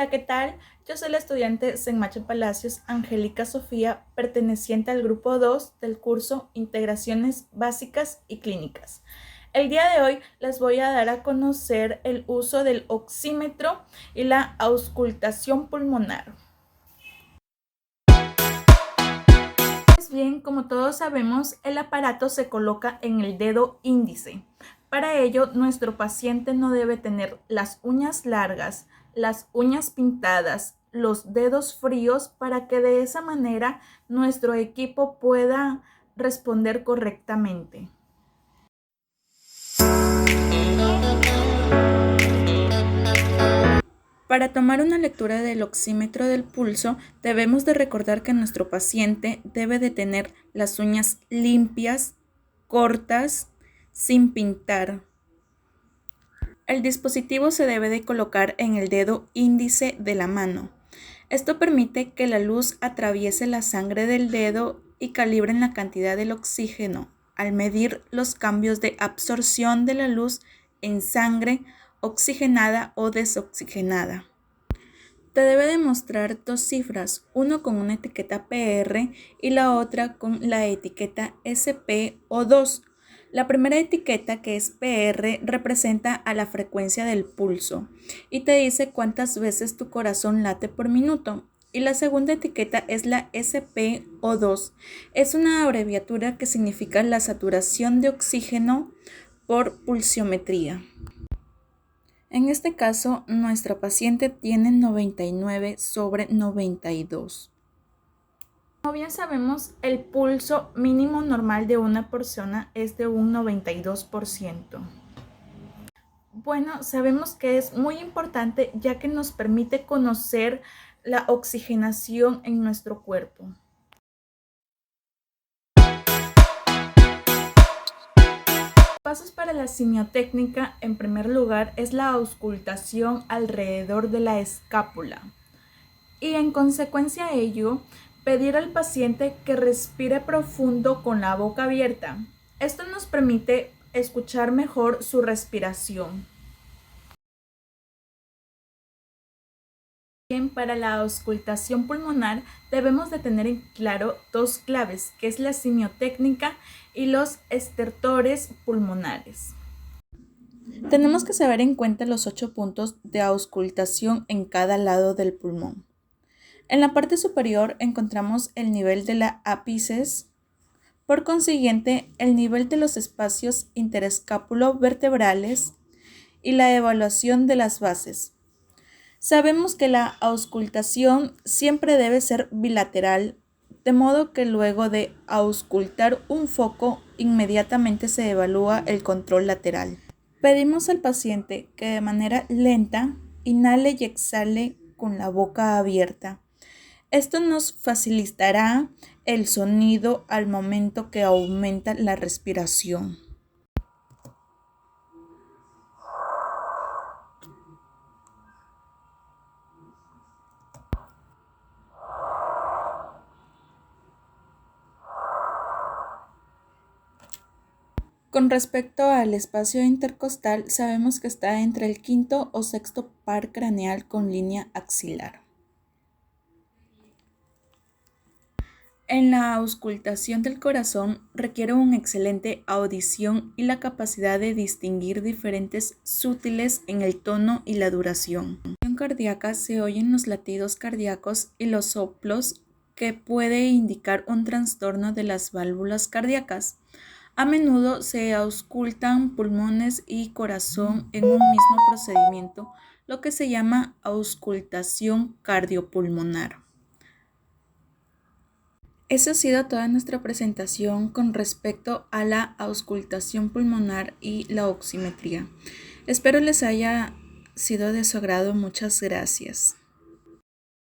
Hola, ¿qué tal? Yo soy la estudiante Senmache Palacios Angélica Sofía, perteneciente al grupo 2 del curso Integraciones Básicas y Clínicas. El día de hoy les voy a dar a conocer el uso del oxímetro y la auscultación pulmonar. Pues bien, como todos sabemos, el aparato se coloca en el dedo índice. Para ello, nuestro paciente no debe tener las uñas largas, las uñas pintadas, los dedos fríos, para que de esa manera nuestro equipo pueda responder correctamente. Para tomar una lectura del oxímetro del pulso, debemos de recordar que nuestro paciente debe de tener las uñas limpias, cortas, sin pintar. El dispositivo se debe de colocar en el dedo índice de la mano. Esto permite que la luz atraviese la sangre del dedo y calibren la cantidad del oxígeno al medir los cambios de absorción de la luz en sangre oxigenada o desoxigenada. Te debe de mostrar dos cifras, uno con una etiqueta PR y la otra con la etiqueta SP o2. La primera etiqueta, que es PR, representa a la frecuencia del pulso y te dice cuántas veces tu corazón late por minuto. Y la segunda etiqueta es la SP o2. Es una abreviatura que significa la saturación de oxígeno por pulsiometría. En este caso, nuestra paciente tiene 99/92. Como bien sabemos, el pulso mínimo normal de una persona es de un 92%. Bueno, sabemos que es muy importante ya que nos permite conocer la oxigenación en nuestro cuerpo. Pasos para la simiotécnica, en primer lugar, es la auscultación alrededor de la escápula y en consecuencia a ello, pedir al paciente que respire profundo con la boca abierta. Esto nos permite escuchar mejor su respiración. Bien, para la auscultación pulmonar debemos de tener en claro dos claves, que es la simiotécnica y los estertores pulmonares. Tenemos que saber en cuenta los 8 puntos de auscultación en cada lado del pulmón. En la parte superior encontramos el nivel de la ápices, por consiguiente el nivel de los espacios interescápulo-vertebrales y la evaluación de las bases. Sabemos que la auscultación siempre debe ser bilateral, de modo que luego de auscultar un foco inmediatamente se evalúa el control lateral. Pedimos al paciente que de manera lenta inhale y exhale con la boca abierta. Esto nos facilitará el sonido al momento que aumenta la respiración. Con respecto al espacio intercostal, sabemos que está entre el quinto o sexto par craneal con línea axilar. En la auscultación del corazón requiere una excelente audición y la capacidad de distinguir diferentes sutiles en el tono y la duración. En la cardíaca se oyen los latidos cardíacos y los soplos, que puede indicar un trastorno de las válvulas cardíacas. A menudo se auscultan pulmones y corazón en un mismo procedimiento, lo que se llama auscultación cardiopulmonar. Esa ha sido toda nuestra presentación con respecto a la auscultación pulmonar y la oximetría. Espero les haya sido de su agrado. Muchas gracias.